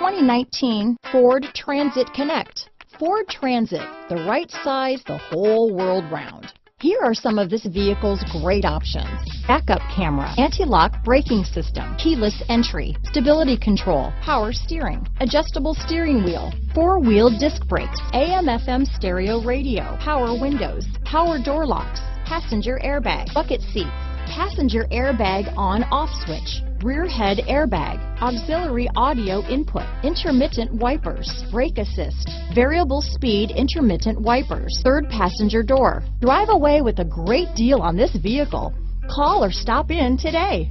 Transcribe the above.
2019 Ford Transit Connect. Ford Transit, the right size the whole world round. Here are some of this vehicle's great options: backup camera, anti-lock braking system, keyless entry, stability control, power steering, adjustable steering wheel, four-wheel disc brakes, AM/FM stereo radio, power windows, power door locks, passenger airbag, bucket seats, passenger airbag on/off switch, rear head airbag, auxiliary audio input, intermittent wipers, brake assist, variable speed intermittent wipers, third passenger door. Drive away with a great deal on this vehicle. Call or stop in today.